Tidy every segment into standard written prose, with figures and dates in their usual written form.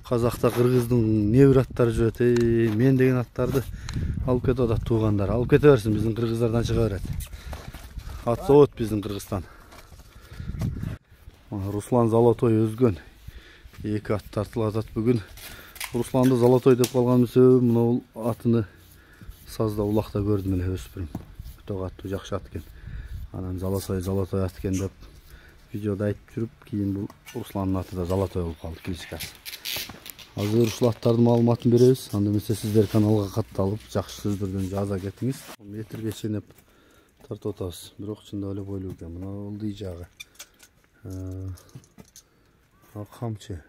Қазақта Кыргыздын не бир аттары жүрөт. Мен деген аттарды алып кетип атат туугандар. Алып кете берсин, биздин кыргыздардан чыга берет. Ат завод биздин Кыргызстан. Руслан Золотой өзгөн. Эки ат тартылып атат бүгүн. Русланды Золотой деп калган себеби мына атыны сазда улакта көрдүм эле өспүрүм. Өтө катуу жакшы ат экен. Анан Золотой ат экен деп видеода айтып жүрүп, кийин бул Русландын аты да Золотой болуп калды, кличкасы. Азыр ушул аттардын маалыматын беребиз. Анда эмесе сиздер каналга катталып, жакшы сөздөрдөн жаза кетиңиз. Метрге чейин тартып атабыз. Бирок чындап эле бойлуу экен. Мына ылдый жагы. Камчы.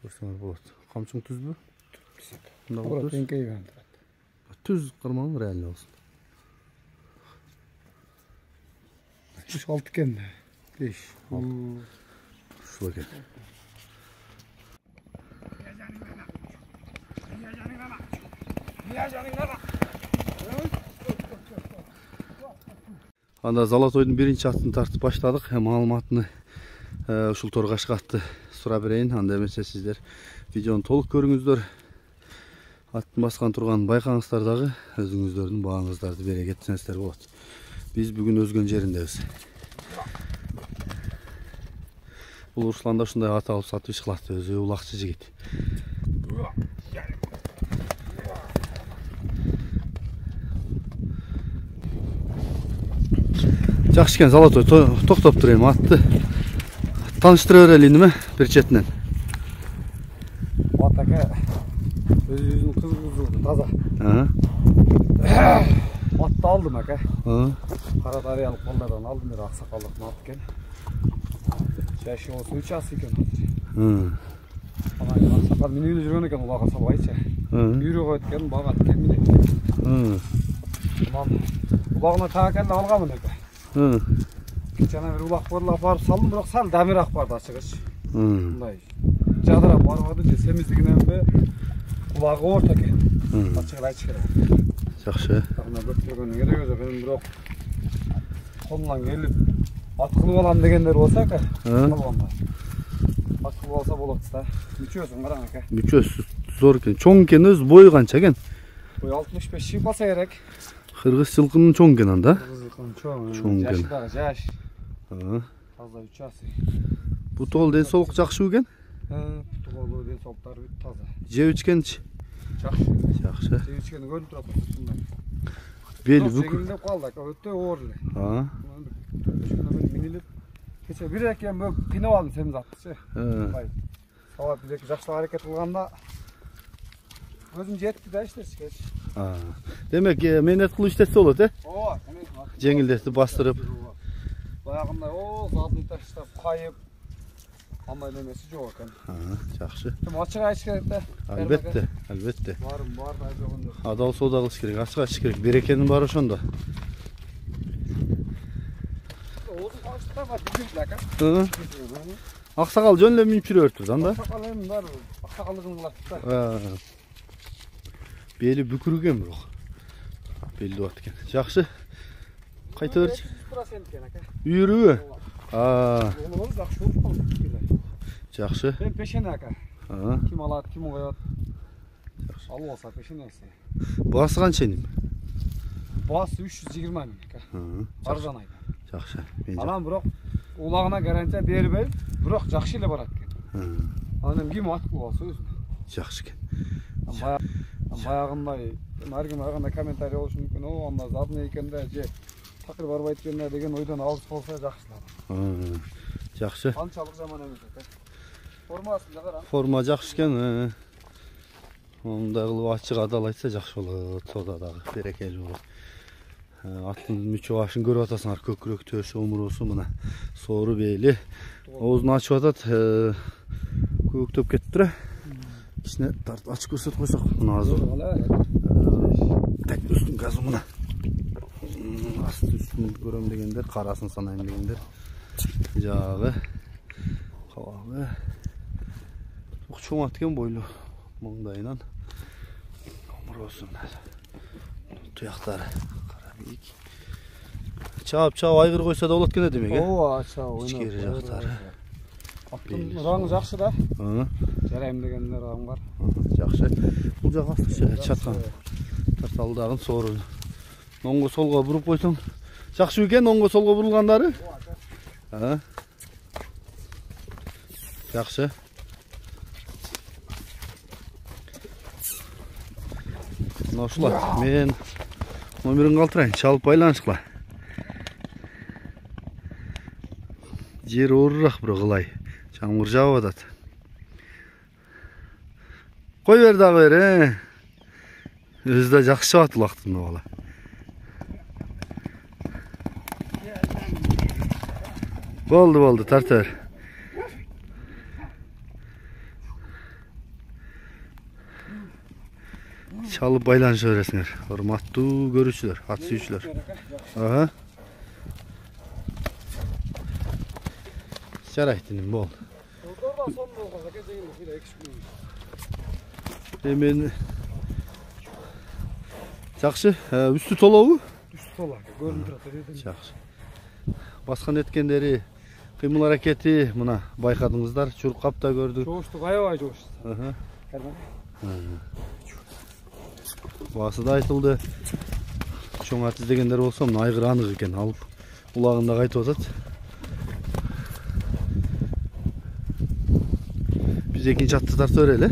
Көрсөңөр болот. Камчың түзбү? Түз кырман реально болсун. 6 eкен. 5. Ушул экен. Анда Золотойдун биринчи атын тартып баштадык. Маалыматыны ушул торгашка атты сурап берейин. Анда эмесе сиздер видеону толук көрүңүздөр. Аттын баскан турганын байкаңыздар дагы, өзүңүздөрдүн бааңыздарды бере кетсеңиздер болот. Биз бүгүн өзгөн жериндебиз. Бул Русланда ушундай ат алып сатып иш кылат, өзү улакчы жигит. Жакшы экен, Золотой, токтоп тур эми, атты тааныштыра берелиниме бир четинен. Ат ака өзүнүн кызы таза. Атты алдым ака. Кара дарыялык балдардан алдым, бир аксакалдык ат экен. Жашы болсо 3 ас экен азыр. Анан аксакал минип жүргөн экен, улага салбайчы. Үйрөгөт экен, багат экен минип. Анан улагына таакелде алганмын ака. Кечана бир улак борлап барып салдым, бирок сал дамирак барды ачыгыч. Мындай жадырап барбады, же семиздигиненби, улагы орто экен. Ачыгыр айтыш керек. Жакшы. Ана көптөгөнүн кереги жок, эми бирок колунан келип ат кылып алам дегендер болсо ака, алганда. Ат кылып алса болот да. Мүчөсүн караң ака. Мүчөсү зор экен. Чоң экен, өз бою канча экен? Бой 65 чыйып калса керек. Кыргыз жылкынын чоң экен анда. Кыргыз жылкынын чоң. Чоң экен. Жаш. Таза 3 ас. Бутол ден соолук жакшы экен? Бутол ден соолуктары таза. Жеп ичкенчи? Жакшы. Жакшы. Жеп ичкени көрүнүп турат ушундай. Бели бүк. Жеңилдеп калды ака, өтө оор эле. Минилип. Кече бир экен бөк кыйнап алдым семиз аттычы. Сабап бир эки жакшы аракет кылганда өзүм жетти да иштерчи. Демек, менет кылып иштетсе болот, Ооба, жеңилдетип бастырып. Баягындай задный таштап кайып андай немеси жок экен. Жакшы. Ачык айтыш керек да. Албетте, албетте. Бар да жогон. Адал соода кылыш керек, ачык айтыш керек. Берекенин баары ошондо. Озун калыштар бар, билбейт ака. Аксакал жөн эле минип жүрө бериптир да. Аксакал эми бар, аксакалдыгын кылат да. Бели бүкүргөн бирок. Белди бат экен. Жакшы. Кайта берчи. 100% экен ака. Үйрүбү? Олор жакшы болуп калды. Жакшы. Мен пешене ака. Ким алат, ким коёт. Жакшы. Алып алса пешенеси. Басы канча эми? Басы 320 миң ака. Арзан айда. Жакшы. Анан бирок улагына гарантия бербей, бирок жакшы эле барат экен. Анан ким ат кылып алса өзү. Жакшы экен. Баягындай, ар ким ар кандай комментарий болушу мүмкүн. Анда задный экен да, же такыр барбайт экен да деген ойдон алыс болса жакшылап. Жакшы. Канчалык жаман эмес экен. Формасын да кара. Форма жакшы экен. Мындай кылып ачык адал айтса жакшы болот. Сода дагы берекелүү болот. Аттын мүчө башын көрүп атасыңар, көкүрөк төшү, омурусу мына соору бели. Оозун ачып атат, көктөп кетти. Кичине тартып ачып көрсөтүп койсок, мына азыр. Так үстүн газы мына. Асты үстүн көрөм дегендер, карасын санайм дегендер. Жагы, кабагы. Чоң ат экен бойлуу, маңдайынан. Омурусу мына. Туяктары. Чап айгыр койсо да болот экен демек, Ооба, чап ичкери жактары. Аттың раңы жақсы да. Жарайым дегенде раңы бар. Жақсы. Бұл жақасы чатқан. Тарталдағын сорын. Оңға солға бұрып қойсаң. Жақсы екен оңға солға бұрылғандары? Жақсы. Ошылар. Мен номерін қалтырайын. Шалып байланышқыла. Жер орырақ бір қылай. Жаңғыр жауып адады. Қой бер дағы бер, Өзді жақсы жауаты лақтың оғала. Болды, тарта бер. Шалып байланыша бересіңер. Ұрматтуу көрүүчүлөр, ат сүйүүчүлөр. Жарайт, бол. Мен жақсы, үсті толауы? Үсті толау, көрініп тұрады. Жақсы. Басқан еткендері, қимыл әрекеті, мұна байқадыңыздар, чурқап та көрдік. Жоғышты, ғайбай жоғышты. Басы да айтылды. Шоң ат іздегендер болса, мұна айғыр анық екен, алып ұлағында қайтып отады. Biz ikinci atты тарты өрелі.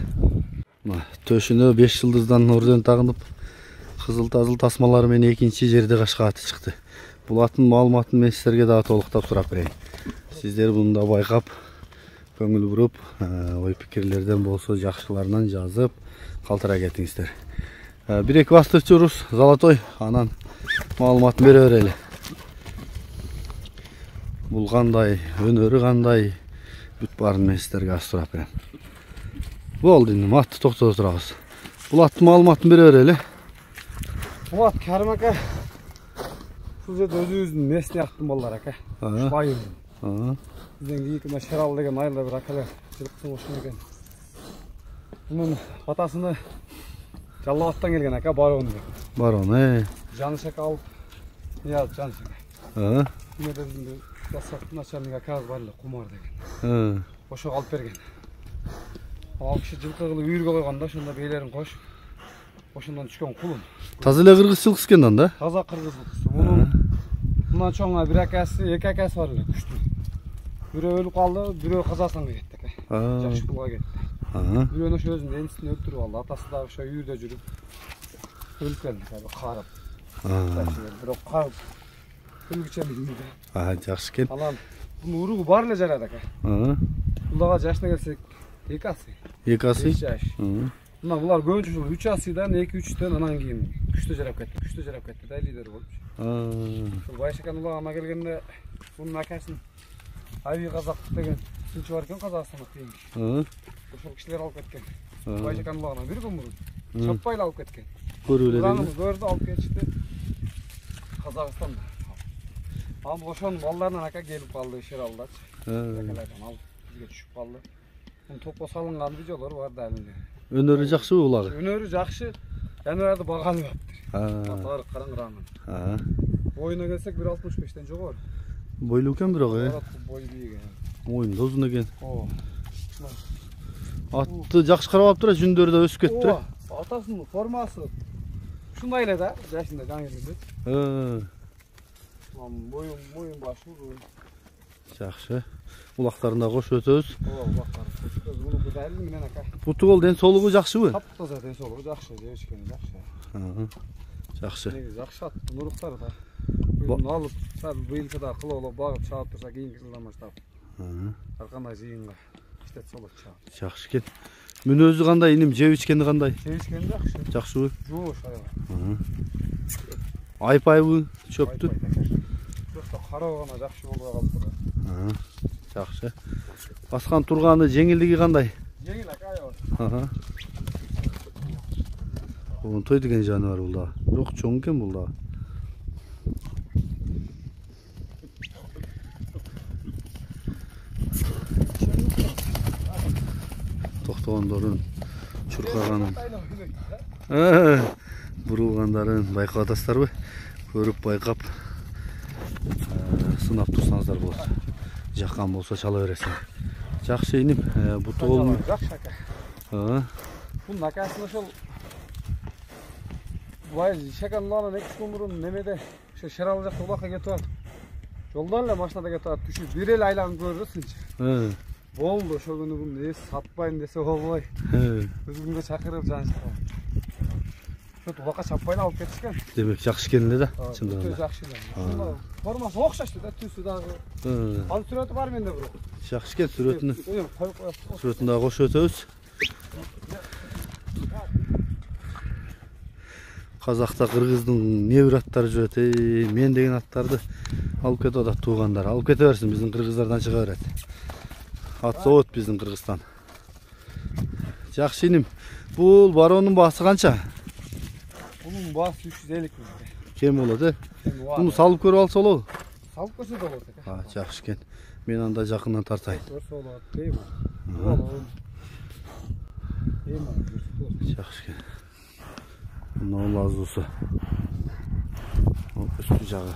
Төшіні 5 жылдыздан орден тағынып, қызыл-тазыл тасмаларымен екінші жерде қашқа аты шықты. Бұл атын малыматын мен сіздерге daha толықтап сұрап берейін. Сіздер бұны да байқап, көңіл бұрып, ой пікірлерден болса жақшыларынан жазып, қалтыра кетіңіздер. Бір-екі бастық жүріс, Золотой, анан малыматын бере өрелі. Бұл қандай, өнөрі қандай, бүт барын мен сіздерге сұрап берейін. Болды, атты тоқтады тұрағыз. Бұл атты малыматын бере өрелі. Бұл ат Кәрім әке. Бұл жерде өзі-өзінің несіне аттым болар әке. Шпайым. Бізден кейкі Шерал деген айылда бір әкелер. Жылықтыңошын екен. Бұның атасыны Жаллағаттан келген әке Барон деген. Барон, Жанышек алып, не алып Жанышек. Үмеді біздің жасақтың начальник әке барлы Құмар деген. Ошо алып берген. Ал кіші жылқы қылып үйірге қойғанда, шында бейлерін қош. Ошындан түшкен құлын. Таза эле кыргыз жылқысы екен анда? Таза кыргыз жылқысы. Мұнан чоңа бір әкесі, екі әкесі бар эле күшті. Бирөө өлүп қалды, бирөө Қазақстанға кетті. Жакшыкулга кетті. Бирөөнү ошо өзүнүн энисин өлтүрүп алды. Атасы дагы ошо үйүрдө жүрүп өлүп келди, карып. Бирок карып өлгүчө билмейди. Жакшы экен. Анан бунун уругу бар эле жарат экен. Буларга жашына келсек, 2 асы. 2 асы? 5 жаш. Мына булар көбүнчө 3 асыдан 2-3төн анан кийин күчтө жарап кетти да лидер болуп. Ушул Байшакан улагына келгенде бунун акасын Ави Казак деген сынчы бар экен Казакстанда кийин. Ошол кишилер алып кеткен. Байшакан улагына бир күн мурун чаппай алып кеткен. Көрүп эле. Улагын көрдү, алып кетишти Казакстанда. Ал ошонун балдарынан ака келип калды Шералдачы. Акалардан алып бизге түшүп калды. Бунун топко салынган видеолор бар да эле. Өнөрү жакшы улагы? Өнөрү жакшы. Жаныбарды багалы баптыр. Атары караңгыраңын. Боюна келсек 1.65тен жогору. Бойлуу экен бирок, Бою бийик. Мойну да узун экен. Атты жакшы карап тура, жүндөрү да өсүп кетти. Атасынын формасы ушундай эле да, жашында жаңы келгенде. Моюн башы. Жакшы. Улактарында кош өтөбүз. Улактар. Улугу да эле менен ака. Путугол ден соолугу жакшыбы? Таптаза ден соолугу жакшы, жебишкени жакшы. Жакшы. Жакшы аттын уруктары да. Буну алып, сал быйылкы да кылып багып чаап турса кийинки жылдан баштап. Ар кандай жыйынга иштет солот чаап. Жакшы экен. Мүнөзү кандай, иним жебичкени кандай? Жебичкени жакшы. Жакшыбы? Жоош аябай. Айпайбы, чөптү? Жокто, кароо гана жакшы болбой калды. Жакшы. Баскан турганы, жеңилдиги кандай? Жеңил аябай. Бул той деген жаныбар бул да. Бирок чоң экен бул да. Токтогондорун, чуркаганын, бурулгандарын байкап атасыздарбы? Көрүп байкап сынап турсаңыздар болот. Жаккан болсо чала бересиңер. Жақсы инем. Бұты олым. Жақсы ака. Bunun akasını şol vay şakanlarla ne kumurun nemede şu şaralı kulaka getir. Yollarla maşinada getir. Düşüp bir el aylan görürsün. Boldu şu günü bunu ne satmayın dese olay. Özümüzde çakırıp canıştı. Şu kulaka çapayla alıp ketişken. Demek жақсы келді de. Tüy жақсы. Şunlar forması okşaştı da tüysü dağı. Al süreti var mende bro. Жақсы кел сүретini. Сүретini daha koş ötөбүз. Қазақта Кыргыздын не бир аттары жүрөт. Мен деген аттарды алып кетип атат туугандар. Алып кете берсин, биздин кыргыздардан чыга берет. Ат завод биздин Кыргызстан. Жакшы иним. Бул баронун баасы канча? Bunun baası 350 ming. Кем болот, Буну салып көрүп алса болобу? Салып көрсө да болот экен. Жакшы экен. Мен анда жакындан тартайын. Көрсө болот, дейм. Жакшы экен. Мына лазусу. Üstü жагы.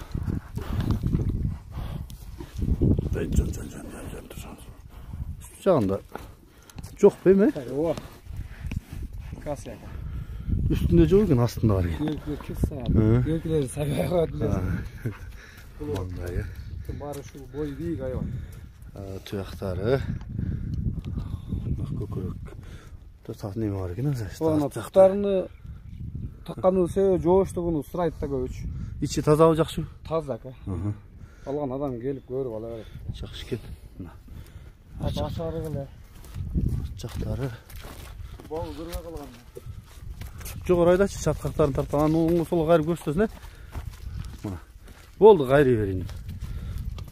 Жон. Üstü жагында жок беме? Ооба. Касса. Üstünde жок экен, астында бар экен. Белгилери сабай коет билесиң. Мындай. Бары ушул бой бийик айбан. Туяктары. Көкөрөк. Так неме бар экен азыр. Аны туктарыны такканын себеби жооштугун сурайт да көбүч. İçi тазабы жакшы? Таза ака. Алган адам келип көрүп ала берет. Жакшы экен. Мына. Ачары эле. Жактары. Богу көрбөй калган. Жогору айдачы чаткактарын тартқан оң сол кайрып көрсөтөсүн, Мына. Болду, кайрый берейин.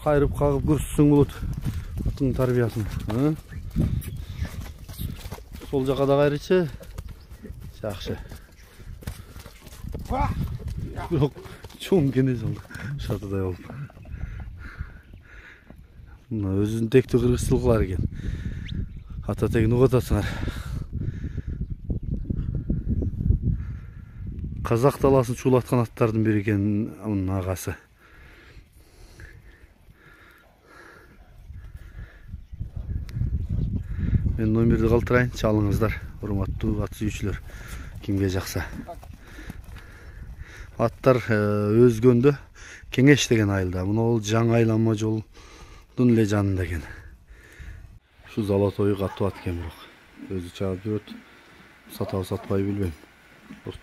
Кайрып кагып көрсөтсөң болот. Аттын тарбиясын. Сол жака да кайрычы. Жакшы. Бирок чоң кенез болду. Шатыдай болуп. Мына өзүнүн тектүү кыргызчылыклар экен. Ата тегин угатасыңар. Қазақ даласын чуулаткан аттардын бири экен анын агасы. Мен номерди калтырайын, чалыңыздар, урматтуу ат сүйүүчүлөр. Кимге жакса. Аттар өзгөндө Кеңеш деген айылда. Мына ол жаңы айланма жолдун эле жанында экен. Ушу Золотой катуу ат экен бирок. Өзү чабып жүрөт. Сатабы сатпай билбейм.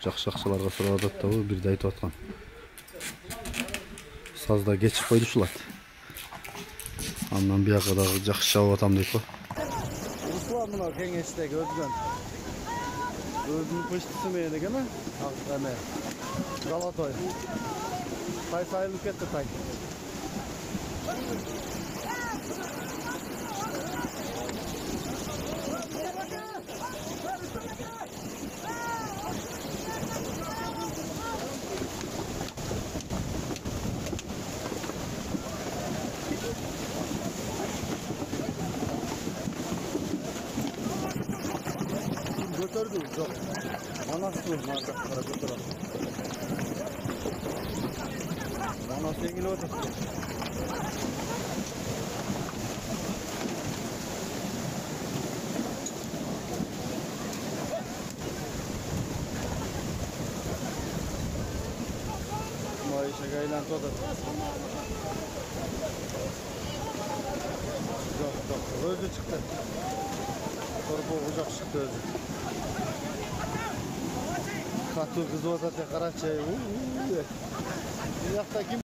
Жақсы ақшаларға сұрап атат да, бірді айтып атқан. Сазда кечип койду ушул ат. Андан бияка дагы жакшы чабып атам дейт го. Ушул мына Кеңештеги өзгөн. Өзүнүн пыштысы менен экен, эме. Золотой. Тай сайылып кетти тай. Götürdü, yok. Manası markaklara götürdü. Manası ilgili otur. Mayışa gaylan otur. Yok, özü çıktı. Torba ocak çıktı özü. Katı kız orada tekrar şey.